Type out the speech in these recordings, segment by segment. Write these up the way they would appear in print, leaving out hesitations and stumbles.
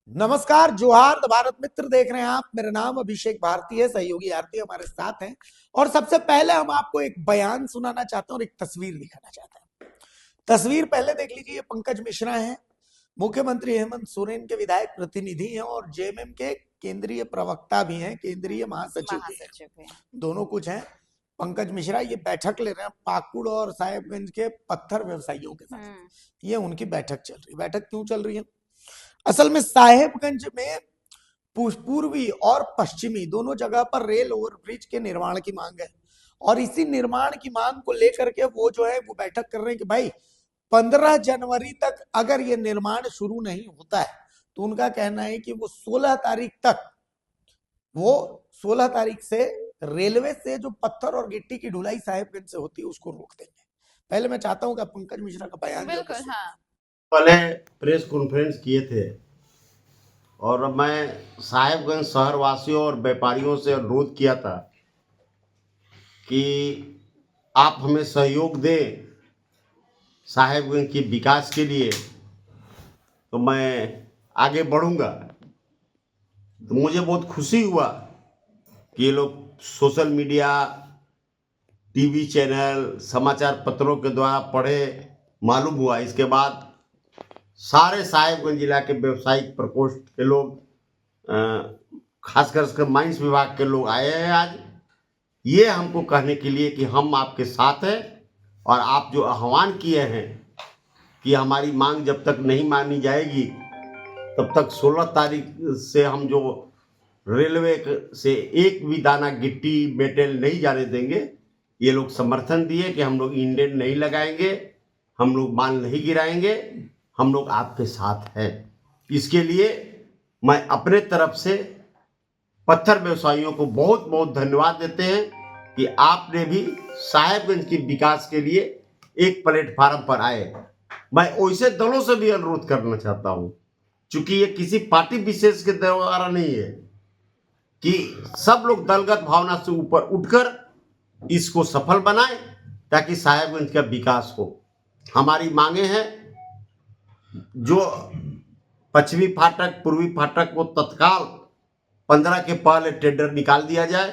नमस्कार, जोहार भारत मित्र देख रहे हैं आप। मेरा नाम अभिषेक भारती है, सहयोगी आरती हमारे साथ हैं। और सबसे पहले हम आपको एक बयान सुनाना चाहते हैं और एक तस्वीर दिखाना चाहते हैं। तस्वीर पहले देख लीजिए। पंकज मिश्रा हैं, मुख्यमंत्री हेमंत सोरेन के विधायक प्रतिनिधि हैं और जेएमएम के केंद्रीय प्रवक्ता भी हैं, केंद्रीय महासचिव भी हैं, दोनों कुछ हैं। पंकज मिश्रा ये बैठक ले रहे हैं पाकुड़ और साहेबगंज के पत्थर व्यवसायियों के साथ। ये उनकी बैठक चल रही है। बैठक क्यों चल रही है? असल में साहेबगंज में पूर्वी और पश्चिमी दोनों जगह पर रेल ओवरब्रिज के निर्माण की मांग है और इसी निर्माण की मांग को लेकर के वो जो है वो बैठक कर रहे हैं कि भाई 15 जनवरी तक अगर ये निर्माण शुरू नहीं होता है तो उनका कहना है कि वो 16 तारीख से रेलवे से जो पत्थर और गिट्टी की ढुलाई साहेबगंज से होती है उसको रोक देंगे। पहले मैं चाहता हूं कि पंकज मिश्रा का बयान बिल्कुल। हाँ, पहले प्रेस कॉन्फ्रेंस किए थे और मैं साहेबगंज शहर वासियों और व्यापारियों से अनुरोध किया था कि आप हमें सहयोग दें साहेबगंज के विकास के लिए, तो मैं आगे बढ़ूंगा। तो मुझे बहुत खुशी हुआ कि ये लोग सोशल मीडिया, टीवी चैनल, समाचार पत्रों के द्वारा पढ़े, मालूम हुआ। इसके बाद सारे साहेबगंज जिला के व्यवसायिक प्रकोष्ठ के लोग, खासकर माइंस विभाग के लोग आए हैं आज ये हमको कहने के लिए कि हम आपके साथ हैं और आप जो आह्वान किए हैं कि हमारी मांग जब तक नहीं मानी जाएगी तब तक 16 तारीख से हम जो रेलवे से एक भी दाना गिट्टी मेटेरियल नहीं जाने देंगे। ये लोग समर्थन दिए कि हम लोग इंडेन नहीं लगाएंगे, हम लोग माल नहीं गिराएंगे, हम लोग आपके साथ हैं। इसके लिए मैं अपने तरफ से पत्थर व्यवसायियों को बहुत बहुत धन्यवाद देते हैं कि आपने भी साहेबगंज के विकास के लिए एक प्लेटफार्म पर आए। मैं वैसे दलों से भी अनुरोध करना चाहता हूं, क्योंकि ये किसी पार्टी विशेष के द्वारा नहीं है, कि सब लोग दलगत भावना से ऊपर उठकर इसको सफल बनाएं ताकि साहेबगंज का विकास हो। हमारी मांगे हैं, जो पश्चिमी फाटक, पूर्वी फाटक को तत्काल 15 के पहले टेंडर निकाल दिया जाए,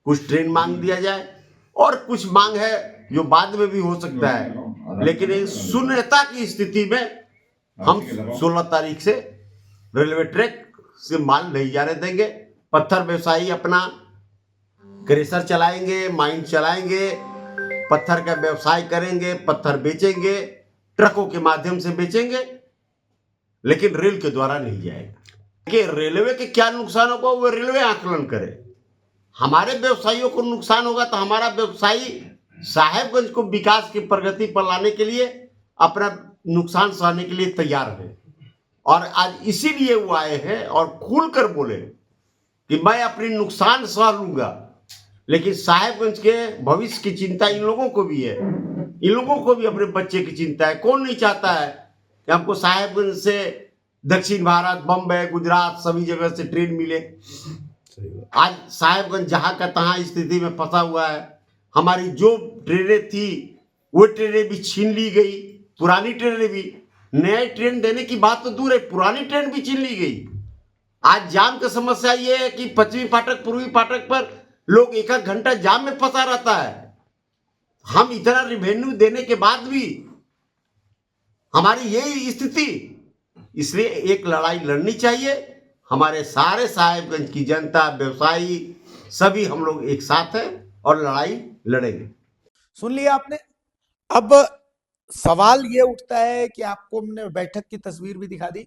कुछ ट्रेन मांग दिया जाए और कुछ मांग है जो बाद में भी हो सकता है, लेकिन एक शून्यता की स्थिति में हम 16 तारीख से रेलवे ट्रैक से माल नहीं जाने देंगे। पत्थर व्यवसायी अपना क्रेशर चलाएंगे, माइन चलाएंगे, पत्थर का व्यवसाय करेंगे, पत्थर बेचेंगे, ट्रकों के माध्यम से बेचेंगे, लेकिन रेल के द्वारा नहीं जाएगा। कि रेलवे के क्या नुकसान होगा वो रेलवे आकलन करे। हमारे व्यवसायियों को नुकसान होगा तो हमारा व्यवसायी साहेबगंज को विकास की प्रगति पर लाने के लिए अपना नुकसान सहने के लिए तैयार है। और आज इसीलिए वो आए हैं और खुलकर बोले कि मैं अपनी नुकसान सह लूंगा, लेकिन साहेबगंज के भविष्य की चिंता इन लोगों को भी है। इन लोगों को भी अपने बच्चे की चिंता है। कौन नहीं चाहता है कि हमको साहेबगंज से दक्षिण भारत, बम्बई, गुजरात सभी जगह से ट्रेन मिले। आज साहेबगंज जहां का तहां स्थिति में फंसा हुआ है। हमारी जो ट्रेनें थी वो ट्रेनें भी छीन ली गई, पुरानी ट्रेनें भी। नई ट्रेन देने की बात तो दूर है, पुरानी ट्रेन भी छीन ली गई। आज जाम की समस्या ये है कि पश्चिमी फाटक, पूर्वी फाटक पर लोग एक एक घंटा जाम में फंसा रहता है। हम इतना रिवेन्यू देने के बाद भी हमारी यही स्थिति। इसलिए एक लड़ाई लड़नी चाहिए। हमारे सारे साहेबगंज की जनता, व्यवसायी सभी हम लोग एक साथ हैं और लड़ाई लड़ेंगे। सुन लिया आपने। अब सवाल ये उठता है कि आपको हमने बैठक की तस्वीर भी दिखा दी,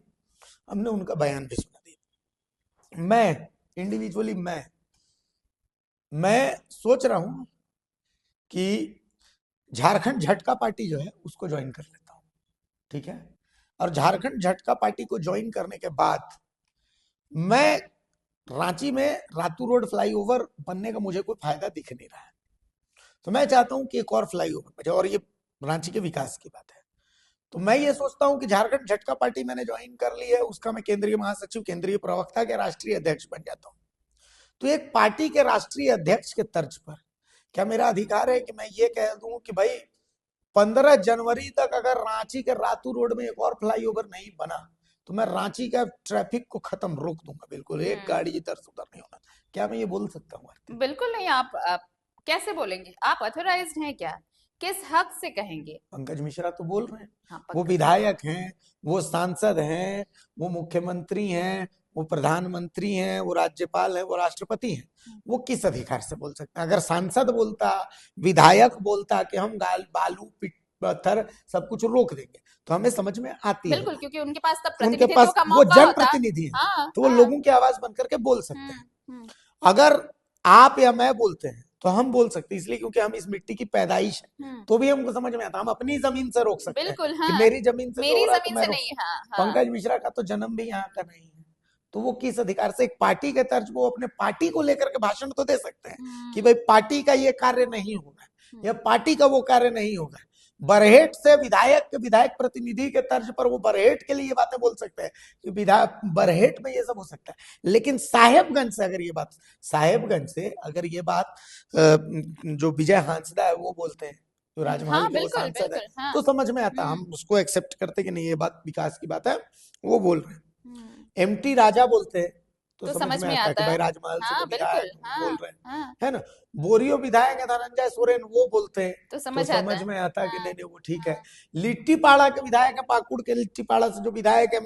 हमने उनका बयान भी सुना दिया। मैं इंडिविजुअली मैं सोच रहा हूं कि झारखंड झटका पार्टी जो है उसको ज्वाइन कर लेता हूं, ठीक है। और झारखंड झटका पार्टी को ज्वाइन करने के बाद मैं रांची में रातू रोड फ्लाईओवर बनने का मुझे कोई फायदा दिख नहीं रहा है, तो मैं चाहता हूं कि एक और फ्लाईओवर बचे। और ये रांची के विकास की बात है, तो मैं ये सोचता हूं कि झारखंड झटका पार्टी मैंने ज्वाइन कर ली है, उसका मैं केंद्रीय महासचिव, केंद्रीय प्रवक्ता के राष्ट्रीय अध्यक्ष बन जाता हूं। तो एक पार्टी के राष्ट्रीय अध्यक्ष के तर्ज पर क्या मेरा अधिकार है कि मैं ये कह दूं कि भाई 15 जनवरी तक अगर रांची के रातू रोड में एक और फ्लाईओवर नहीं बना तो मैं रांची का ट्रैफिक को खत्म रोक दूंगा, बिल्कुल एक गाड़ी इधर से उधर नहीं होना। क्या मैं ये बोल सकता हूँ आरती? बिल्कुल नहीं। आप कैसे बोलेंगे? आप ऑथराइज्ड हैं क्या? किस हक से कहेंगे? पंकज मिश्रा तो बोल रहे हैं, हाँ, वो पंकज। विधायक हैं, वो सांसद हैं, वो मुख्यमंत्री हैं, वो प्रधानमंत्री हैं, वो राज्यपाल हैं, वो राष्ट्रपति हैं। वो किस अधिकार से बोल सकते हैं? अगर सांसद बोलता, विधायक बोलता कि हम गाल बालू पत्थर सब कुछ रोक देंगे, तो हमें समझ में आती है बिल्कुल, बात। क्योंकि उनके पास तब उनके प्रतिनिधित्व पास का वो मौका होता। जनप्रतिनिधि हैं, हाँ, तो वो हाँ। लोगों की आवाज बन करके बोल सकते हैं। हम्म। अगर आप या मैं बोलते हैं तो हम बोल सकते हैं, इसलिए क्योंकि हम इस मिट्टी की पैदाइश है, तो भी हमको समझ में आता, हम अपनी जमीन से रोक सकते हैं बिल्कुल, कि हाँ। मेरी जमीन से जो मेरी हो रहा है तो जमीन मैं से रोक। नहीं, हाँ, हाँ। पंकज मिश्रा का तो जन्म भी यहाँ का नहीं है, तो वो किस अधिकार से एक पार्टी के तर्ज वो अपने पार्टी को लेकर के भाषण तो दे सकते हैं कि भाई पार्टी का ये कार्य नहीं होगा या पार्टी का वो कार्य नहीं होगा। बरहेट से विधायक प्रतिनिधि के तर्ज पर वो बरहेट के लिए ये बातें बोल सकते हैं कि विधायक बरहेट में ये सब हो सकता है। लेकिन साहेबगंज से अगर ये बात, साहेबगंज से अगर ये बात जो विजय हांसदा है वो बोलते हैं, जो राजमहल हाँ, के वो बिल्कुल, सांसद है, बिल्कुल, हाँ। तो समझ में आता, हम उसको एक्सेप्ट करते कि नहीं ये बात विकास की बात है, वो बोल रहे हैं। एमटी राजा बोलते हैं तो समझ में आता कि भाई राजमहल से हाँ, वो विधायक बिल्कुल, बोल हाँ, रहे हैं, हाँ। है ना। बोरियो विधायक है धनंजय सोरेन, वो बोलते हैं तो तो समझ आता समझ है। में आता कि हाँ, नहीं नहीं वो ठीक है। हाँ। लिट्टीपाड़ा के विधायक है, पाकुड़ के लिट्टीपाड़ा से जो विधायक है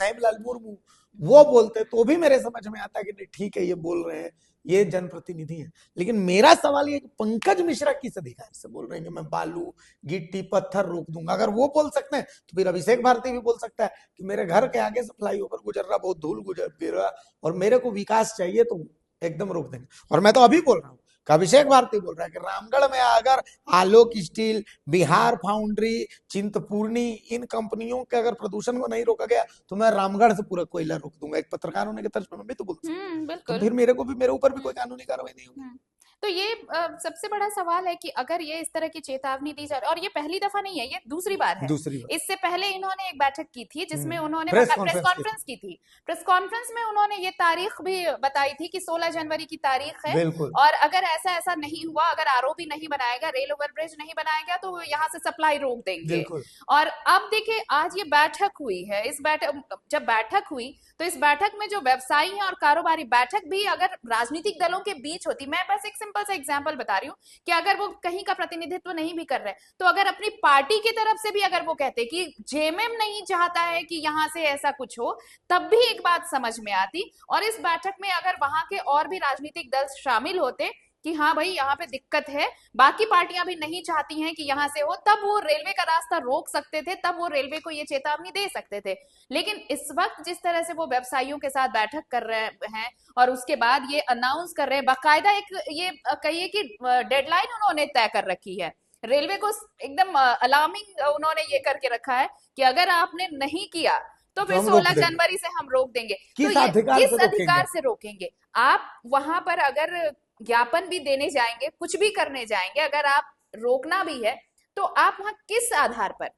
हेमलाल मुर्मू, वो बोलते तो भी मेरे समझ में आता कि नहीं ठीक है ये बोल रहे हैं, ये जनप्रतिनिधि है। लेकिन मेरा सवाल ये कि पंकज मिश्रा किस अधिकार से बोल रहे हैं कि मैं बालू गिट्टी पत्थर रोक दूंगा? अगर वो बोल सकते हैं तो फिर अभिषेक भारती भी बोल सकता है कि मेरे घर के आगे से फ्लाईओवर गुजर रहा, बहुत धूल गुजर रहा और मेरे को विकास चाहिए तो एकदम रोक देंगे। और मैं तो अभी बोल रहा हूँ, अभिषेक भारती बोल रहा है कि रामगढ़ में अगर आलोक स्टील, बिहार फाउंड्री, चिंतपूर्णी, इन कंपनियों के अगर प्रदूषण को नहीं रोका गया तो मैं रामगढ़ से पूरा कोयला रोक दूंगा। एक पत्रकार होने के तर्ज पर मैं भी तो बोल सकता हूँ। तो बिल्कुल। फिर मेरे ऊपर भी कोई कानूनी कार्रवाई नहीं होगी। तो ये सबसे बड़ा सवाल है कि अगर ये इस तरह की चेतावनी दी जा रही है, और ये पहली दफा नहीं है, ये दूसरी बार है। दूसरी बार इससे पहले इन्होंने एक बैठक की थी जिसमें उन्होंने प्रेस प्रेस कॉन्फ्रेंस की थी। प्रेस कॉन्फ्रेंस में उन्होंने ये तारीख भी बताई थी कि 16 जनवरी की तारीख है, बिल्कुल। और अगर ऐसा ऐसा नहीं हुआ, अगर आरओबी नहीं बनाया गया, रेल ओवरब्रिज नहीं बनाया गया, तो यहाँ से सप्लाई रोक देंगे। बिल्कुल। और अब देखिए आज ये बैठक हुई है, इस बैठक जब बैठक हुई तो इस बैठक में जो व्यवसायी हैं और कारोबारी, बैठक भी अगर राजनीतिक दलों के बीच होती, मैं बस एक सिंपल सा एग्जांपल बता रही हूँ कि अगर वो कहीं का प्रतिनिधित्व नहीं भी कर रहे तो अगर अपनी पार्टी की तरफ से भी अगर वो कहते कि जेएमएम नहीं चाहता है कि यहां से ऐसा कुछ हो, तब भी एक बात समझ में आती। और इस बैठक में अगर वहां के और भी राजनीतिक दल शामिल होते कि हाँ भाई यहाँ पे दिक्कत है, बाकी पार्टियां भी नहीं चाहती हैं कि यहाँ से हो, तब वो रेलवे का रास्ता रोक सकते थे, तब वो रेलवे को ये चेतावनी दे सकते थे। लेकिन इस वक्त जिस तरह से वो व्यवसायियों के साथ बैठक कर रहे हैं और उसके बाद ये अनाउंस कर रहे हैं, बाकायदा एक ये कहिए कि डेडलाइन उन्होंने तय कर रखी है, रेलवे को एकदम अलार्मिंग उन्होंने ये करके रखा है कि अगर आपने नहीं किया तो फिर 16 जनवरी से हम रोक देंगे। तो ये किस अधिकार से रोकेंगे? आप वहां पर अगर ज्ञापन भी देने जाएंगे, कुछ भी करने जाएंगे, अगर आप रोकना भी है तो आप वहां किस आधार पर,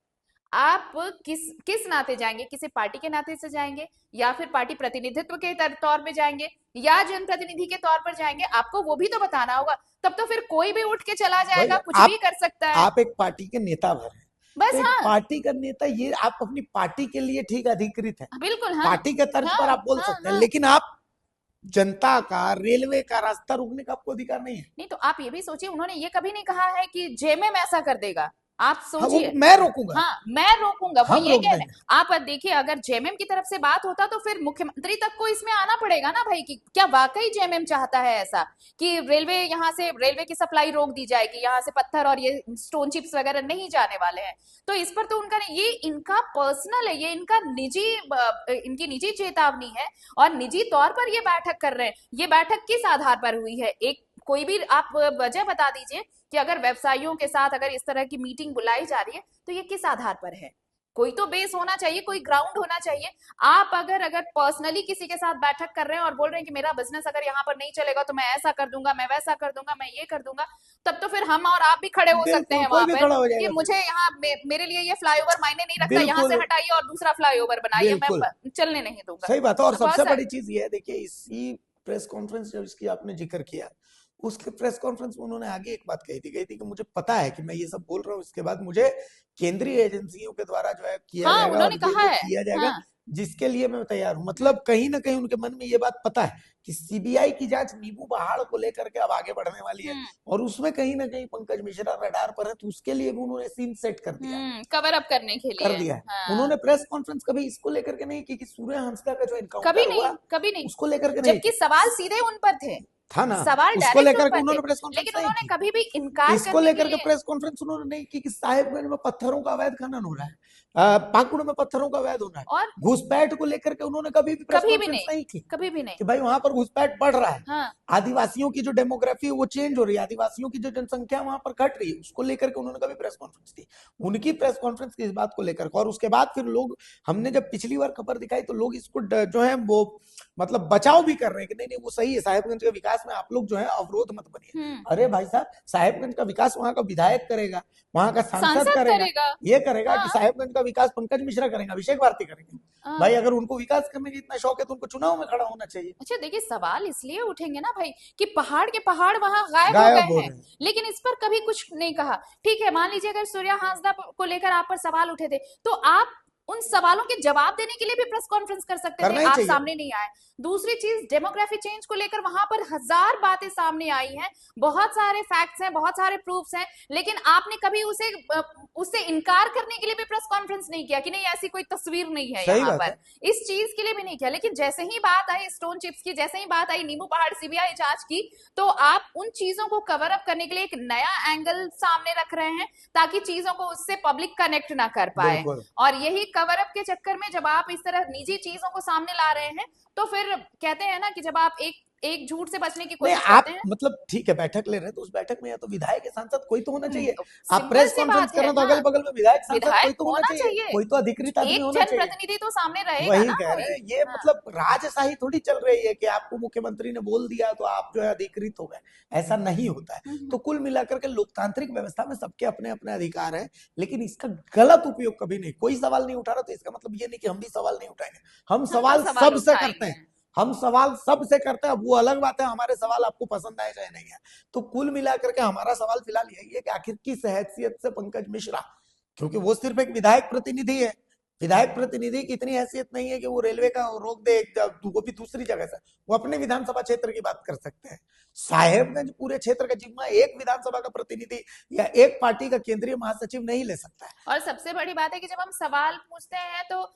आप किस नाते जाएंगे? किसी पार्टी के नाते से जाएंगे, या फिर पार्टी प्रतिनिधित्व के तौर पे जाएंगे, या जनप्रतिनिधि के तौर पर जाएंगे? आपको वो भी तो बताना होगा। तब तो फिर कोई भी उठ के चला जाएगा, कुछ भी कर सकता है। आप एक पार्टी के नेता भर हैं, बस। तो हाँ, पार्टी का नेता, ये आप अपनी पार्टी के लिए ठीक अधिकृत है, बिल्कुल। हाँ, पार्टी के तर्ज पर आप बोल सकते हैं, लेकिन आप जनता का, रेलवे का रास्ता रोकने का आपको अधिकार नहीं है। नहीं, तो आप ये भी सोचिए, उन्होंने ये कभी नहीं कहा है कि जेएमएम ऐसा कर देगा। आप सोचिए। हाँ, मैं रोकूंगा। हाँ, मैं रोकूंगा, वो ये कह रहे हैं। आप देखिए, अगर जेएमएम की तरफ से बात होता तो फिर मुख्यमंत्री तक को इसमें आना पड़ेगा ना भाई, कि क्या वाकई जेएमएम चाहता है ऐसा कि रेलवे यहाँ से, रेलवे की सप्लाई रोक दी जाएगी, यहाँ से पत्थर और ये स्टोन चिप्स वगैरह नहीं जाने वाले हैं। तो इस पर तो उनका, ये इनका पर्सनल है, ये इनका निजी, इनकी निजी चेतावनी है और निजी तौर पर ये बैठक कर रहे हैं। ये बैठक किस आधार पर हुई है? एक कोई भी आप वजह बता दीजिए कि अगर व्यवसायियों के साथ अगर इस तरह की मीटिंग बुलाई जा रही है तो ये किस आधार पर है? कोई तो बेस होना चाहिए, कोई ग्राउंड होना चाहिए। आप अगर पर्सनली किसी के साथ बैठक कर रहे हैं और बोल रहे हैं कि मेरा बिजनेस अगर यहाँ पर नहीं चलेगा तो मैं ऐसा कर दूंगा, मैं वैसा कर दूंगा, मैं ये कर दूंगा, तब तो फिर हम और आप भी खड़े हो सकते हैं वहां पर कि मुझे यहाँ, मेरे लिए ये फ्लाईओवर मायने नहीं रखता, यहाँ से हटाइए और दूसरा फ्लाईओवर बनाइए, मैं चलने नहीं दूंगा। सही बात है। और सबसे बड़ी चीज ये है, देखिए इसी प्रेस कॉन्फ्रेंस जब इसकी आपने जिक्र किया, उसके प्रेस कॉन्फ्रेंस में उन्होंने आगे एक बात कही थी कि मुझे पता है कि मैं ये सब बोल रहा हूँ, इसके बाद मुझे केंद्रीय एजेंसियों के द्वारा जो है किया जाएगा, और जो किया जाएगा जिसके लिए मैं तैयार हूं। मतलब कहीं ना कहीं उनके मन में ये बात पता है कि सीबीआई की जांच नींबू पहाड़ को लेकर के अब आगे बढ़ने वाली है, और उसमें कहीं ना कहीं पंकज मिश्रा रडार पर है, तो उसके लिए भी उन्होंने सीन सेट कर दिया, कवर अप करने के कर लिए। दिया है। हाँ। उन्होंने प्रेस कॉन्फ्रेंस कभी इसको लेकर के नहीं की कि सूर्य हंसदा का जो कभी इनकाउंटर नहीं, हुआ कभी नहीं, उसको लेकर के नहीं जबकि की। सवाल सीधे उन पर थे, था ना, सवाल उसको डायरेक्ट लेकर उन के पर थे, उन्होंने प्रेस कॉन्फ्रेंस लेकिन नहीं उन्होंने की। कभी भी इनकार इसको करने के लेकर के लिए। प्रेस कॉन्फ्रेंस उन्होंने नहीं की कि साहेबगंज में पत्थरों का अवैध खनन हो रहा है, पाकुड़ में पत्थरों का अवैध हो रहा है, और घुसपैठ को लेकर के उन्होंने कभी भी प्रेस कभी भी कॉन्फ्रेंस नहीं, नहीं की कभी भी नहीं। कि भाई वहां पर घुसपैठ बढ़ रहा है, हाँ। आदिवासियों की जो डेमोग्राफी है वो चेंज हो रही है, आदिवासियों की जो जनसंख्या वहां पर घट रही है, उसको लेकर के उन्होंने कभी प्रेस कॉन्फ्रेंस दी। उनकी प्रेस कॉन्फ्रेंस की इस बात को लेकर, और उसके बाद फिर लोग, हमने जब पिछली बार खबर दिखाई तो लोग इसको जो है वो मतलब बचाव भी कर रहे हैं कि नहीं नहीं वो सही है, साहेबगंज के विकास में आप लोग जो है अवरोध मत बनिए। अरे भाई साहब, साहेबगंज का विकास वहां का विधायक करेगा, वहां का सांसद करेगा, ये करेगा कि साहेबगंज का विकास पंकज मिश्रा करेंगे, अभिषेक भारती करेंगे। भाई अगर उनको विकास करने की इतना शौक है तो उनको चुनाव में खड़ा होना चाहिए। अच्छा देखिए, सवाल इसलिए उठेंगे ना भाई कि पहाड़ के पहाड़ वहां गायब गायब हो हो गए रहे हैं, हैं। लेकिन इस पर कभी कुछ नहीं कहा। ठीक है, मान लीजिए अगर सूर्या हांसदा को लेकर आप पर सवाल उठे थे, तो आप उन सवालों के जवाब देने के लिए भी प्रेस कॉन्फ्रेंस कर सकते करना थे, ही आप चाहिए। सामने नहीं आए। दूसरी चीज, डेमोग्राफी चेंज को लेकर वहां पर हजार बातें सामने आई हैं, बहुत सारे फैक्ट्स हैं, बहुत सारे प्रूफ्स हैं, लेकिन आपने कभी उससे इनकार करने के लिए भी प्रेस कॉन्फ्रेंस नहीं किया कि नहीं ऐसी कोई तस्वीर नहीं है सही यहाँ बात है। पर, इस चीज के लिए भी नहीं किया। लेकिन जैसे ही बात आई स्टोन चिप्स की, जैसे ही बात आई नींबू पहाड़ सीबीआई जांच की, तो आप उन चीजों को कवर अप करने के लिए एक नया एंगल सामने रख रहे हैं ताकि चीजों को उससे पब्लिक कनेक्ट ना कर पाए। बिल्कुल। और यही कवर अप के चक्कर में जब आप इस तरह निजी चीजों को सामने ला रहे हैं, तो फिर कहते हैं ना कि जब आप एक झूठ से बचने की नहीं, कोशिश आप करते हैं। मतलब ठीक है बैठक ले रहे हैं तो उस बैठक में या तो विधायक या सांसद कोई तो होना चाहिए। आप सिंपल प्रेस सी कॉन्फ्रेंस बात कर रहे है हो तो ना, अगल बगल में विधायक सांसद कोई विधायक तो होना होना चाहिए, कोई तो अधिकृत आदमी एक होना चाहिए। जनप्रतिनिधि तो सामने रहेगा वही ना कह कोई। रहे हैं, ये हाँ। मतलब राजशाही थोड़ी चल रही है कि आपको मुख्यमंत्री ने बोल दिया तो आप जो है अधिकृत हो गए, ऐसा नहीं होता है। तो कुल मिलाकर के लोकतांत्रिक व्यवस्था में सबके अपने अपने अधिकार हैं, लेकिन इसका गलत उपयोग कभी नहीं। कोई सवाल नहीं उठा रहा तो इसका मतलब ये नहीं कि हम भी सवाल नहीं उठाएंगे, हम सवाल सबसे करते हैं, हम सवाल सबसे करते हैं। अब वो अलग बात है हमारे सवाल आपको पसंद आए चाहे नहीं है। तो कुल मिलाकर के हमारा सवाल फिलहाल यही है कि आखिर किस हैसियत से पंकज मिश्रा, क्योंकि वो सिर्फ एक विधायक प्रतिनिधि है, विधायक प्रतिनिधि की इतनी हैसियत नहीं है कि वो रेलवे का रोक दे वो भी दूसरी जगह से, वो अपने विधानसभा क्षेत्र की बात कर सकते हैं। साहेबगंज पूरे क्षेत्र का जिम्मा एक विधानसभा का प्रतिनिधि या एक पार्टी का केंद्रीय महासचिव नहीं ले सकता है। और सबसे बड़ी बात है कि जब हम सवाल पूछते हैं तो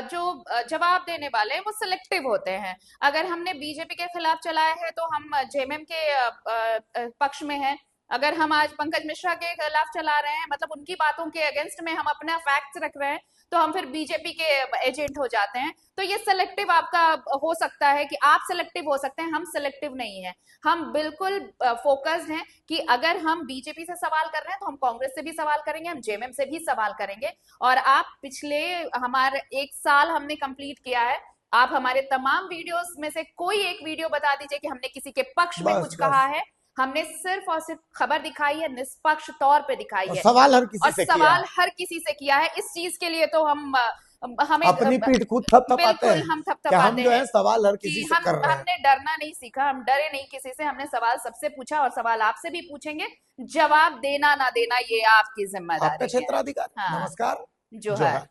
जो जवाब देने वाले हैं वो सिलेक्टिव होते हैं। अगर हमने बीजेपी के खिलाफ चलाया है तो हम जेएमएम के पक्ष में हैं। अगर हम आज पंकज मिश्रा के खिलाफ चला रहे हैं, मतलब उनकी बातों के अगेंस्ट में हम अपना फैक्ट्स रख रहे हैं, तो हम फिर बीजेपी के एजेंट हो जाते हैं। तो ये सिलेक्टिव आपका हो सकता है कि आप सिलेक्टिव हो सकते हैं, हम सिलेक्टिव नहीं है। हम बिल्कुल फोकस्ड हैं कि अगर हम बीजेपी से सवाल कर रहे हैं तो हम कांग्रेस से भी सवाल करेंगे, हम जेएमएम से भी सवाल करेंगे। और आप पिछले हमारे 1 साल हमने कंप्लीट किया है, आप हमारे तमाम वीडियोस में से कोई एक वीडियो बता दीजिए कि हमने किसी के पक्ष में कुछ कहा है। हमने सिर्फ और सिर्फ खबर दिखाई है, निष्पक्ष तौर पे दिखाई है, सवाल हर किसी से किया है। सवाल हर किसी से किया है। इस चीज के लिए तो हमें अपनी पीठ खुद थपथपाते हैं, हम कि हम थपथपाते जो है हैं सवाल हर किसी कि से कर रहे हैं। हमने डरना नहीं सीखा, हम डरे नहीं किसी से, हमने सवाल सबसे पूछा और सवाल आपसे भी पूछेंगे। जवाब देना ना देना ये आपकी जिम्मेदारी आपका है। क्षेत्राधिकार। हाँ। नमस्कार, जोहार।